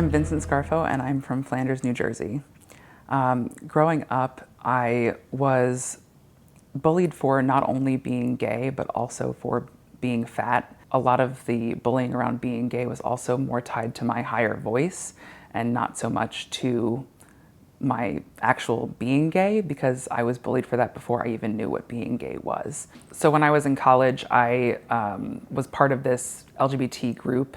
I'm Vincent Scarfo and I'm from Flanders, New Jersey. Growing up, I was bullied for not only being gay, but also for being fat. A lot of the bullying around being gay was also more tied to my higher voice and not so much to my actual being gay, because I was bullied for that before I even knew what being gay was. So when I was in college, I was part of this LGBT group,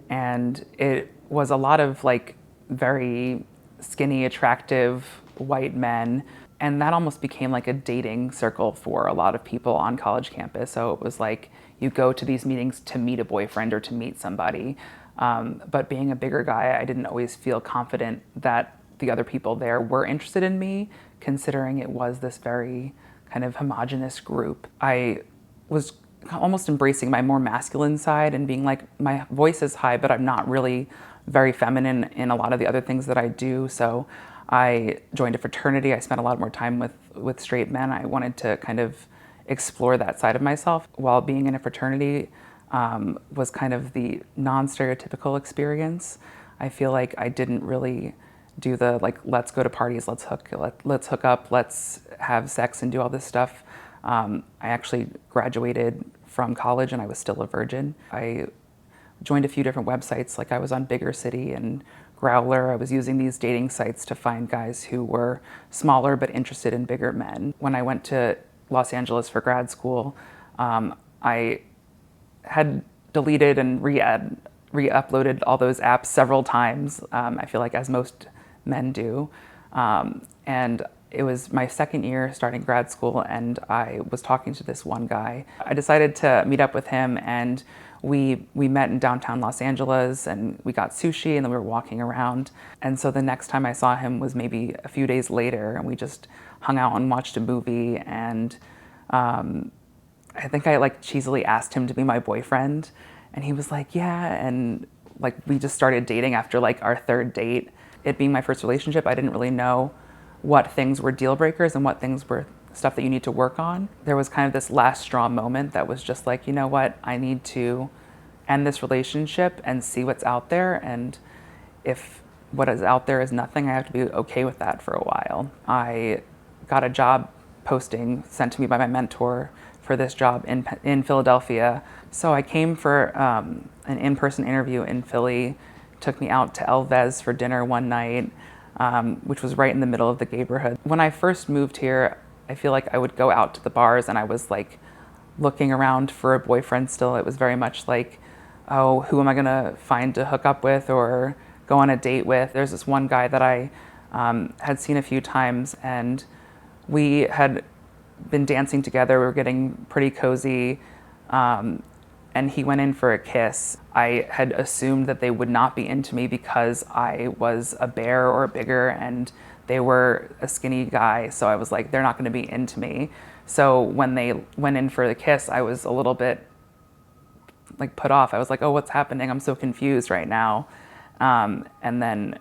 and it was a lot of like very skinny, attractive white men. And that almost became like a dating circle for a lot of people on college campus. So it was like you go to these meetings to meet a boyfriend or to meet somebody. But being a bigger guy, I didn't always feel confident that the other people there were interested in me, considering it was this very kind of homogenous group. I was almost embracing my more masculine side and being like, my voice is high, but I'm not really very feminine in a lot of the other things that I do. So I joined a fraternity. I spent a lot more time with straight men. I wanted to kind of explore that side of myself. While being in a fraternity was kind of the non-stereotypical experience. I feel like I didn't really do the like, let's go to parties, let's hook up, let's have sex and do all this stuff. I actually graduated from college and I was still a virgin. I joined a few different websites, like I was on Bigger City and Growler. I was using these dating sites to find guys who were smaller but interested in bigger men. When I went to Los Angeles for grad school, I had deleted and re-uploaded all those apps several times, I feel like, as most men do. And it was my second year starting grad school, and I was talking to this one guy. I decided to meet up with him, and we met in downtown Los Angeles, and we got sushi, and then we were walking around. And so the next time I saw him was maybe a few days later, and we just hung out and watched a movie. And I think I like cheesily asked him to be my boyfriend, and he was like, yeah. And like we just started dating after like our third date. It being my first relationship, I didn't really know what things were deal breakers and what things were stuff that you need to work on. There was kind of this last straw moment that was just like, you know what, I need to end this relationship and see what's out there. And if what is out there is nothing, I have to be okay with that for a while. I got a job posting sent to me by my mentor for this job in Philadelphia. So I came for an in-person interview in Philly, took me out to Elvez for dinner one night, which was right in the middle of the neighborhood. When I first moved here, I feel like I would go out to the bars and I was like looking around for a boyfriend still. It was very much like, oh, who am I gonna find to hook up with or go on a date with? There's this one guy that I had seen a few times, and we had been dancing together. We were getting pretty cozy, and he went in for a kiss. I had assumed that they would not be into me because I was a bear or bigger, and they were a skinny guy. So I was like, they're not going to be into me. So when they went in for the kiss, I was a little bit like put off. I was like, oh, what's happening? I'm so confused right now. And then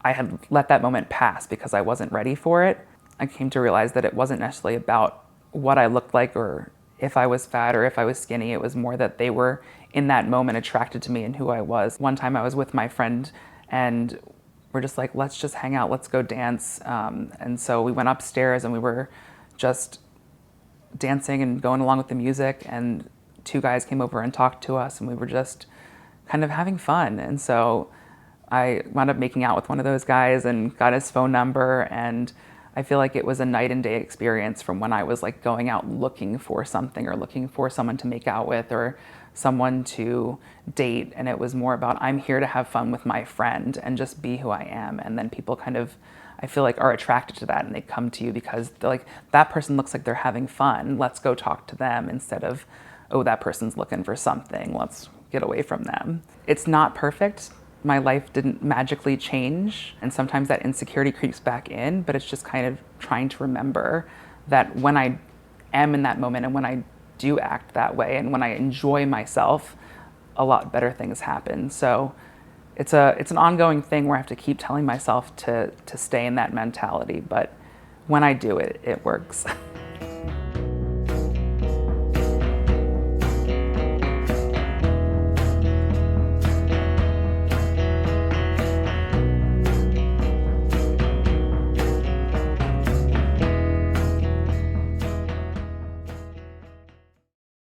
I had let that moment pass because I wasn't ready for it. I came to realize that it wasn't necessarily about what I looked like or if I was fat or if I was skinny. It was more that they were in that moment attracted to me and who I was. One time I was with my friend and we're just like, let's just hang out, let's go dance. And so we went upstairs and we were just dancing and going along with the music, and two guys came over and talked to us, and we were just kind of having fun. And so I wound up making out with one of those guys and got his phone number, and I feel like it was a night and day experience from when I was like going out looking for something or looking for someone to make out with or someone to date. And it was more about, I'm here to have fun with my friend and just be who I am. And then people kind of, I feel like, are attracted to that, and they come to you because they're like, that person looks like they're having fun. Let's go talk to them, instead of, oh, that person's looking for something. Let's get away from them. It's not perfect. My life didn't magically change, and sometimes that insecurity creeps back in, but it's just kind of trying to remember that when I am in that moment and when I do act that way and when I enjoy myself, a lot better things happen. So it's an ongoing thing where I have to keep telling myself to stay in that mentality, but when I do it, it works.